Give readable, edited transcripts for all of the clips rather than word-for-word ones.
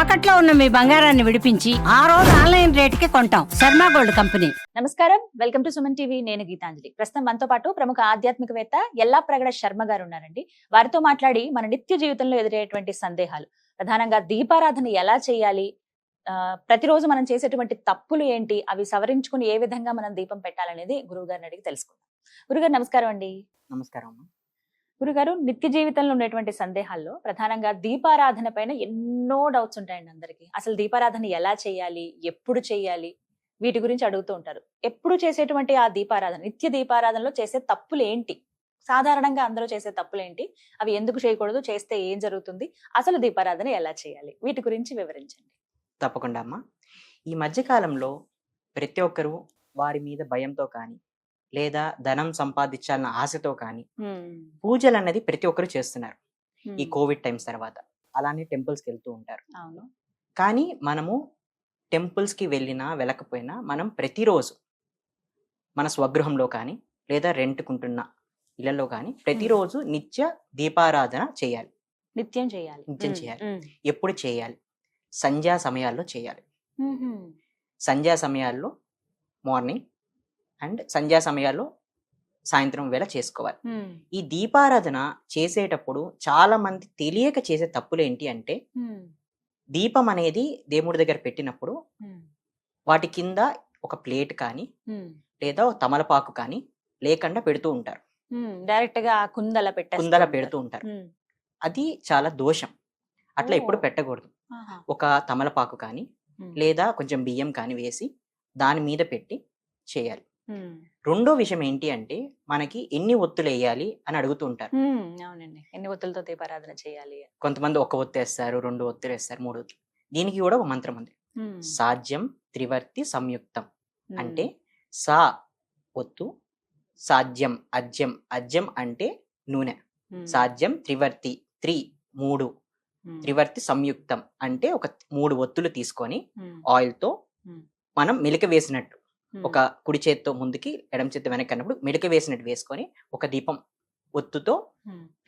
తాకట్లో ఉన్న మీ బంగారాన్ని విడిపించి ఆ రోజు ఆన్లైన్ రేటుకి కొంటాం. Sharma gold company. నమస్కారం, వెల్కమ్ టు సుమన్ టీవీ. నేను గీతాంజలి. ప్రస్తుతం మనతో పాటు ప్రముఖ ఆధ్యాత్మికవేత్త యల్లాప్రగడ శర్మ గారు ఉన్నారండి. వారితో మాట్లాడి మన నిత్య జీవితంలో ఎదురయ్యేటువంటి సందేహాలు, ప్రధానంగా దీపారాధన ఎలా చేయాలి, ప్రతిరోజు మనం చేసేటువంటి తప్పులు ఏంటి, అవి సవరించుకుని ఏ విధంగా మనం దీపం పెట్టాలనేది గురువు గారిని అడిగి తెలుసుకుందాం. గురుగారు నమస్కారం అండి. నమస్కారం. గురుగారు, నిత్య జీవితంలో ఉండేటువంటి సందేహాల్లో ప్రధానంగా దీపారాధన పైన ఎన్నో డౌట్స్ ఉంటాయండి అందరికి. అసలు దీపారాధన ఎలా చేయాలి, ఎప్పుడు చేయాలి, వీటి గురించి అడుగుతూ ఉంటారు. ఎప్పుడు చేసేటువంటి ఆ దీపారాధన, నిత్య దీపారాధనలో చేసే తప్పులు ఏంటి, సాధారణంగా అందరూ చేసే తప్పులు ఏంటి, అవి ఎందుకు చేయకూడదు, చేస్తే ఏం జరుగుతుంది, అసలు దీపారాధన ఎలా చేయాలి, వీటి గురించి వివరించండి. తప్పకుండా అమ్మా. ఈ మధ్యకాలంలో ప్రతి ఒక్కరూ వారి మీద భయంతో కానీ లేదా ధనం సంపాదించాలన్న ఆశతో కానీ పూజలు అనేది ప్రతి ఒక్కరు చేస్తున్నారు ఈ కోవిడ్ టైమ్స్ తర్వాత. అలానే టెంపుల్స్కి వెళ్తూ ఉంటారు. అవును. కానీ మనము టెంపుల్స్కి వెళ్ళినా వెళ్ళకపోయినా మనం ప్రతిరోజు మన స్వగృహంలో కానీ లేదా రెంట్కుంటున్న ఇళ్లలో కానీ ప్రతిరోజు నిత్య దీపారాధన చేయాలి. నిత్యం చేయాలి. నిత్యం చేయాలి. ఎప్పుడు చేయాలి? సంధ్యా సమయాల్లో చేయాలి. సంధ్యా సమయాల్లో మార్నింగ్ అండ్ సంధ్యా సమయాల్లో సాయంత్రం వేళ చేసుకోవాలి. ఈ దీపారాధన చేసేటప్పుడు చాలా మంది తెలియక చేసే తప్పులు ఏంటి అంటే, దీపం అనేది దేవుడి దగ్గర పెట్టినప్పుడు వాటి కింద ఒక ప్లేట్ కానీ లేదా తమలపాకు కానీ లేకుండా పెడుతూ ఉంటారు. డైరెక్ట్ గా కుందల పెడుతూ ఉంటారు. అది చాలా దోషం. అట్లా ఎప్పుడు పెట్టకూడదు. ఒక తమలపాకు కానీ లేదా కొంచెం బియ్యం కానీ వేసి దాని మీద పెట్టి చేయాలి. రెండో విషయం ఏంటి అంటే, మనకి ఎన్ని ఒత్తులు వేయాలి అని అడుగుతూ ఉంటారు. అవునండి, ఎన్ని ఒత్తులతో దీపారాధన చేయాలి. కొంతమంది ఒక ఒత్తు వేస్తారు, 2 ఒత్తులు వేస్తారు, 3 ఒత్తులు. దీనికి కూడా ఒక మంత్రం ఉంది. సాధ్యం త్రివర్తి సంయుక్తం అంటే సా ఒత్తు, సాధ్యం అజ్యం, అజ్యం అంటే నూనె, సాధ్యం త్రివర్తి 3 త్రివర్తి సంయుక్తం అంటే ఒక 3 ఒత్తులు తీసుకొని ఆయిల్ తో మనం మెలిక వేసినట్టు, ఒక కుడి చేత్తో ముందుకి ఎడమ చేత్తో వెనక్కి అన్నప్పుడు మెలిక వేసినట్టు వేసుకొని ఒక దీపం ఒత్తుతో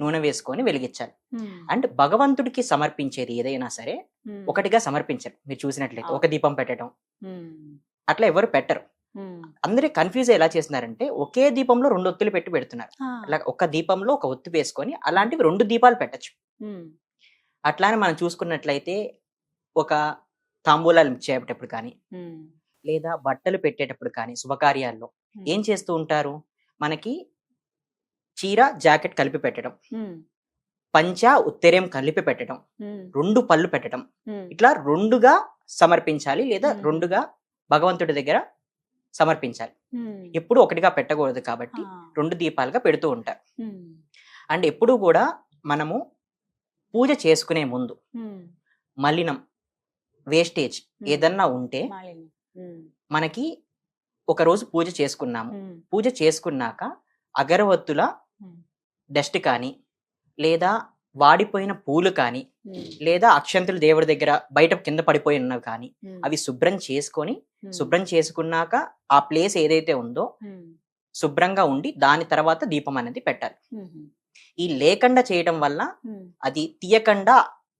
నూనె వేసుకొని వెలిగించాలి. అండ్ భగవంతుడికి సమర్పించేది ఏదైనా సరే ఒకటిగా సమర్పించరు. మీరు చూసినట్లయితే ఒక దీపం పెట్టడం అట్లా ఎవరు పెట్టరు. అందరూ కన్ఫ్యూజ్ ఎలా చేస్తున్నారంటే, ఒకే దీపంలో 2 ఒత్తులు పెడుతున్నారు. అట్లా ఒక దీపంలో ఒక ఒత్తు వేసుకొని అలాంటివి 2 దీపాలు పెట్టచ్చు. అట్లానే మనం చూసుకున్నట్లయితే ఒక తాంబూలాలు చేపటప్పుడు కానీ లేదా బట్టలు పెట్టేటప్పుడు కానీ శుభకార్యాల్లో ఏం చేస్తూ ఉంటారు, మనకి చీర జాకెట్ కలిపి పెట్టడం, పంచ ఉత్తరేం కలిపి పెట్టడం, 2 పళ్ళు పెట్టడం, ఇట్లా 2గా సమర్పించాలి లేదా 2గా భగవంతుడి దగ్గర సమర్పించాలి. ఎప్పుడు ఒకటిగా పెట్టకూడదు కాబట్టి 2 దీపాలుగా పెడుతూ ఉంటారు. అండ్ ఎప్పుడు కూడా మనము పూజ చేసుకునే ముందు మలినం వేస్టేజ్ ఏదన్నా ఉంటే, మనకి ఒక రోజు పూజ చేసుకున్నాము, పూజ చేసుకున్నాక అగరవత్తుల డస్ట్ కానీ లేదా వాడిపోయిన పూలు కానీ లేదా అక్షంతులు దేవుడి దగ్గర బయట కింద పడిపోయి ఉన్నవి కానీ అవి శుభ్రం చేసుకున్నాక ఆ ప్లేస్ ఏదైతే ఉందో శుభ్రంగా ఉండి దాని తర్వాత దీపం అనేది పెట్టాలి. ఈ లేకుండా చేయటం వల్ల, అది తీయకుండా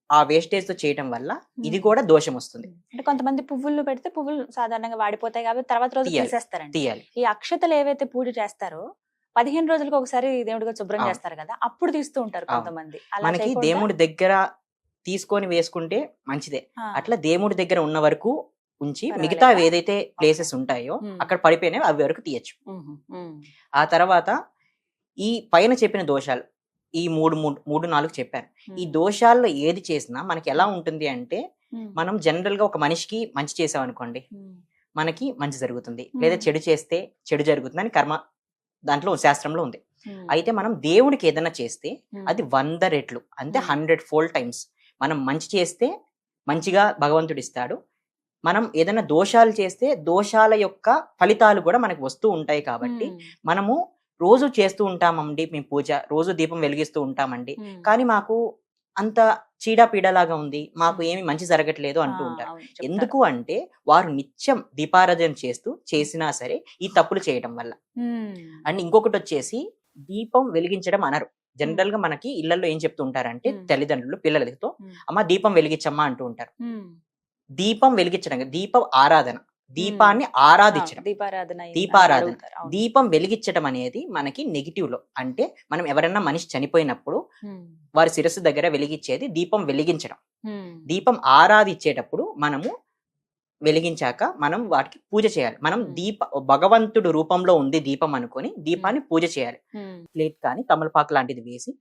ఆ వేస్టేజ్ తో చేయటం వల్ల ఇది కూడా దోషం వస్తుంది. అంటే కొంతమంది పువ్వులు పెడితే పువ్వులు సాధారణంగా వాడిపోతాయి కాబట్టి తర్వాత రోజు తీసేస్తారండి. తీయాలి. ఈ అక్షతలు ఏవైతే పూజ చేస్తారో 15 రోజులకు ఒకసారి దేవుడిగా శుభ్రం చేస్తారు కదా, అప్పుడు తీస్తూ ఉంటారు కొంతమంది. మనకి దేవుడి దగ్గర తీసుకొని వేసుకుంటే మంచిదే. అట్లా దేవుడి దగ్గర ఉన్న వరకు ఉంచి మిగతా ఏదైతే ప్లేసెస్ ఉంటాయో అక్కడ పడిపోయినవి అవి వరకు తీయచ్చు. ఆ తర్వాత ఈ పైన చెప్పిన దోషాలు ఈ 3-4 చెప్పారు. ఈ దోషాల్లో ఏది చేసినా మనకి ఎలా ఉంటుంది అంటే, మనం జనరల్ గా ఒక మనిషికి మంచి చేసాం అనుకోండి, మనకి మంచి జరుగుతుంది, లేదా చెడు చేస్తే చెడు జరుగుతుంది అని కర్మ దాంట్లో శాస్త్రంలో ఉంది. అయితే మనం దేవుడికి ఏదైనా చేస్తే అది 100 రెట్లు అంటే 100 టైమ్స్ మనం మంచి చేస్తే మంచిగా భగవంతుడు ఇస్తాడు. మనం ఏదైనా దోషాలు చేస్తే దోషాల యొక్క ఫలితాలు కూడా మనకు వస్తూ ఉంటాయి. కాబట్టి మనము రోజు చేస్తూ ఉంటామండి, మేము పూజ రోజు దీపం వెలిగిస్తూ ఉంటామండి, కానీ మాకు అంత చీడపీడలాగా ఉంది, మాకు ఏమి మంచి జరగట్లేదు అంటూ ఉంటారు. ఎందుకు అంటే వారు నిత్యం దీపారాధన చేసినా సరే ఈ తప్పులు చేయడం వల్ల. అండ్ ఇంకొకటి వచ్చేసి దీపం వెలిగించడం అనరు. జనరల్ గా మనకి ఇళ్లలో ఏం చెప్తూ ఉంటారంటే తల్లిదండ్రులు పిల్లలతో అమ్మ దీపం వెలిగించమ్మా అంటూ ఉంటారు. దీపం వెలిగించడం దీపం ఆరాధన, దీపాన్ని ఆరాధించడం, దీపారాధన. దీపం వెలిగించడం అనేది మనకి నెగిటివ్ లో, అంటే మనం ఎవరైనా మనిషి చనిపోయినప్పుడు వారి శిరస్సు దగ్గర వెలిగించేది దీపం వెలిగించడం. దీపం ఆరాధించేటప్పుడు మనము వెలిగించాక మనం వాటికి పూజ చేయాలి. మనం భగవంతుడు రూపంలో ఉంది దీపం అనుకొని దీపాన్ని పూజ చేయాలి. ప్లేట్ కానీ తమలపాకు లాంటిది వేసి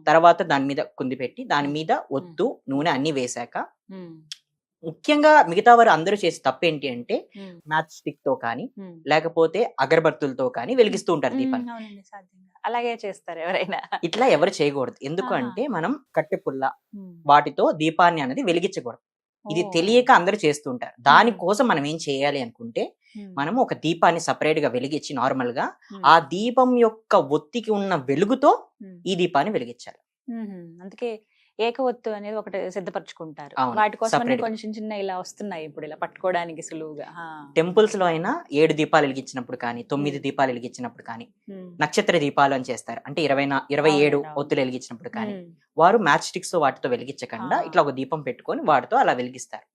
తర్వాత దాని మీద కుంది పెట్టి దాని మీద ఒత్తు నూనె అన్ని వేశాక, ముఖ్యంగా మిగతా వారు అందరూ చేసే తప్పు ఏంటి అంటే మ్యాచ్ స్టిక్ తో కానీ లేకపోతే అగరబత్తులతో కానీ వెలిగిస్తూ ఉంటారు దీపాన్ని. అలాగే చేస్తారు ఎవరైనా. ఇట్లా ఎవరు చేయకూడదు. ఎందుకు అంటే మనం కట్టె పుల్ల వాటితో దీపాన్ని అనేది వెలిగించకూడదు. ఇది తెలియక అందరూ చేస్తుంటారు. దానికోసం మనం ఏం చేయాలి అనుకుంటే మనం ఒక దీపాన్ని సపరేట్ గా వెలిగించి నార్మల్ గా ఆ దీపం యొక్క ఒత్తికి ఉన్న వెలుగుతో ఈ దీపాన్ని వెలిగించాలి. అందుకే ఏక ఒత్తు అనేది ఒకటి సిద్ధపరచుకుంటారు. వాటి కోసం కొంచెం చిన్న ఇలా వస్తున్నాయి ఇప్పుడు, ఇలా పట్టుకోవడానికి సులువుగా. టెంపుల్స్ లో అయినా 7 దీపాలు వెలిగించినప్పుడు కానీ 9 దీపాలు వెలిగించినప్పుడు కానీ నక్షత్ర దీపాలు అని చేస్తారు. అంటే 27 ఒత్తులు వెలిగించినప్పుడు కానీ వారు మ్యాచ్ స్టిక్స్ వాటితో వెలిగించకుండా ఇట్లా ఒక దీపం పెట్టుకొని వాటితో అలా వెలిగిస్తారు.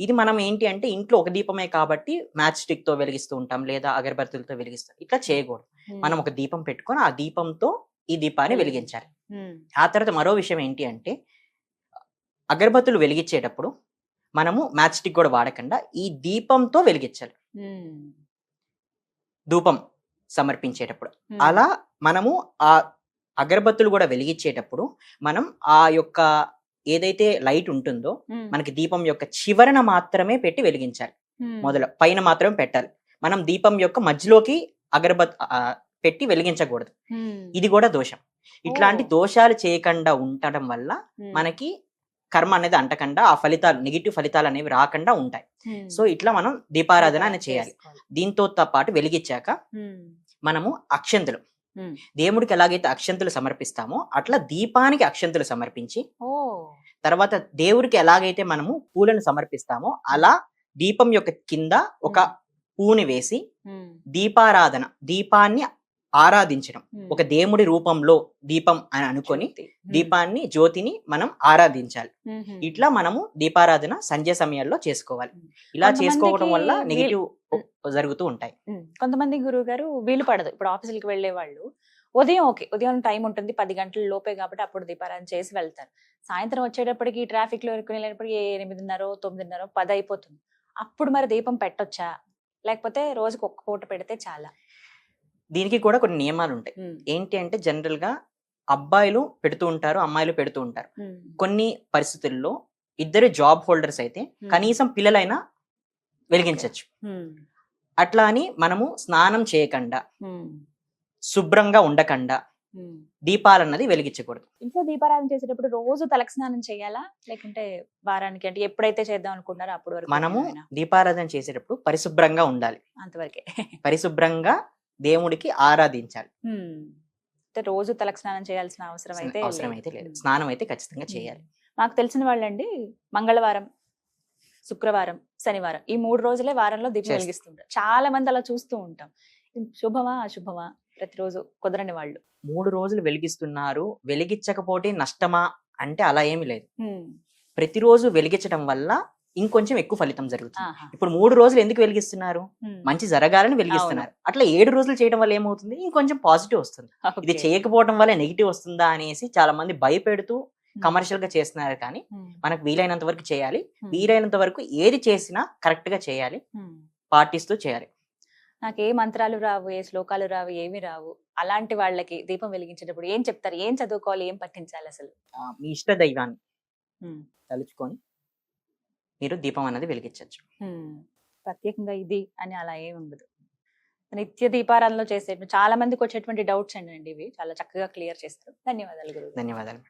ఇది మనం ఏంటి అంటే ఇంట్లో ఒక దీపమే కాబట్టి మ్యాచ్ స్టిక్ తో వెలిగిస్తూ ఉంటాం లేదా అగరబత్తులతో వెలిగిస్తాం. ఇట్లా చేయకూడదు. మనం ఒక దీపం పెట్టుకొని ఆ దీపంతో ఈ దీపాన్ని వెలిగించాలి. ఆ తర్వాత మరో విషయం ఏంటి అంటే అగరబత్తులు వెలిగించేటప్పుడు మనము మ్యాచ్ స్టిక్ కూడా వాడకుండా ఈ దీపంతో వెలిగించాలి. ధూపం సమర్పించేటప్పుడు అలా మనము ఆ అగరబత్తులు కూడా వెలిగించేటప్పుడు మనం ఆ యొక్క ఏదైతే లైట్ ఉంటుందో మనకి దీపం యొక్క చివరన మాత్రమే పెట్టి వెలిగించాలి. పైన మాత్రమే పెట్టాలి. మనం దీపం యొక్క మధ్యలోకి పెట్టి వెలిగించకూడదు. ఇది కూడా దోషం. ఇట్లాంటి దోషాలు చేయకుండా ఉండటం వల్ల మనకి కర్మ అనేది అంటకుండా ఆ ఫలితాలు నెగిటివ్ ఫలితాలు అనేవి రాకుండా ఉంటాయి. సో ఇట్లా మనం దీపారాధన అనేది చేయాలి. దీంతో పాటు వెలిగించాక మనము అక్షంతులు, దేవుడికి ఎలాగైతే అక్షంతులు సమర్పిస్తామో అట్లా దీపానికి అక్షంతులు సమర్పించి తర్వాత దేవుడికి ఎలాగైతే మనము పూలను సమర్పిస్తామో అలా దీపం యొక్క కింద ఒక పూని వేసి దీపారాధన, దీపాన్ని ఆరాధించడం, ఒక దేవుడి రూపంలో దీపం అని అనుకొని దీపాన్ని జ్యోతిని మనం ఆరాధించాలి. ఇట్లా మనము దీపారాధన సంధ్య సమయాల్లో చేసుకోవాలి. ఇలా చేసుకోవడం వల్ల నెగిటివ్ జరుగుతూ ఉంటాయి. కొంతమంది గురువు గారు వీలు పడదు. ఇప్పుడు ఆఫీసులకు వెళ్లే వాళ్ళు ఉదయం టైం ఉంటుంది 10 గంటల లోపే కాబట్టి అప్పుడు దీపారాధన చేసి వెళ్తారు. సాయంత్రం వచ్చేటప్పటికి ట్రాఫిక్ లో వెళ్ళేటప్పటికి 8:30, 9:30, 10 అయిపోతుంది. అప్పుడు మరి దీపం పెట్టొచ్చా లేకపోతే రోజుకి ఒక్క పూట పెడితే చాలా? దీనికి కూడా కొన్ని నియమాలు ఉంటాయి. ఏంటి అంటే జనరల్ గా అబ్బాయిలు పెడుతూ ఉంటారు, అమ్మాయిలు పెడుతూ ఉంటారు. కొన్ని పరిస్థితుల్లో ఇద్దరు జాబ్ హోల్డర్స్ అయితే కనీసం పిల్లలైనా వెలిగించవచ్చు. అట్లా అని మనము స్నానం చేయకుండా శుభ్రంగా ఉండకుండా దీపాలన్నది వెలిగించకూడదు. ఇంట్లో దీపారాధన చేసేటప్పుడు రోజు తలకు స్నానం చేయాలా లేకుంటే వారానికి, అంటే ఎప్పుడైతే చేద్దాం అనుకుంటారో అప్పుడు వరకు? మనము దీపారాధన చేసేటప్పుడు పరిశుభ్రంగా ఉండాలి. అంతవరకే. పరిశుభ్రంగా దేవుడికి ఆరాధించాలి. రోజు తలకు స్నానం చేయాల్సిన అవసరం అయితే లేదు. స్నానం అయితే ఖచ్చితంగా చేయాలి. మాకు తెలిసిన వాళ్ళండి మంగళవారం, శుక్రవారం, శనివారం ఈ 3 రోజులే వారంలో దీపం వెలిగిస్తుంటారు. చాలా మంది అలా చూస్తూ ఉంటాం. శుభమా అశుభమా? ప్రతిరోజు కుదరని వాళ్ళు 3 రోజులు వెలిగిస్తున్నారు, వెలిగించకపోతే నష్టమా అంటే అలా ఏమి లేదు. ప్రతిరోజు వెలిగించడం వల్ల ఇంకొంచెం ఎక్కువ ఫలితం జరుగుతుంది. ఇప్పుడు 3 రోజులు ఎందుకు వెలిగిస్తున్నారు? మంచి జరగాలని వెలిగిస్తున్నారు. అట్లా 7 రోజులు చేయడం వల్ల ఏమవుతుంది? ఇంకొంచెం పాజిటివ్ వస్తుంది. ఇది చేయకపోవడం వల్ల నెగిటివ్ వస్తుందా అనేసి చాలా మంది భయపెడుతూ కమర్షియల్ గా చేస్తున్నారు. కానీ మనకు వీలైనంత వరకు చేయాలి. వీలైనంత వరకు ఏది చేసినా కరెక్ట్ గా చేయాలి, పాటిస్తూ చేయాలి. నాకు ఏ మంత్రాలు రావు, ఏ శ్లోకాలు రావు, ఏమి రావు, అలాంటి వాళ్ళకి దీపం వెలిగించేటప్పుడు ఏం చెప్తారు? ఏం చదువుకోవాలి, ఏం పఠించాలి? అసలు మీ ఇష్ట దైవాన్ని తలుచుకొని మీరు దీపం అనేది వెలిగించవచ్చు. ప్రత్యేకంగా ఇది అని అలా ఏమి ఉండదు. నిత్య దీపారాధనలో చేసే చాలా మందికి వచ్చేటువంటి డౌట్స్ అండి ఇవి చాలా చక్కగా క్లియర్ చేస్తారు. ధన్యవాదాలు గురువు. ధన్యవాదాలు.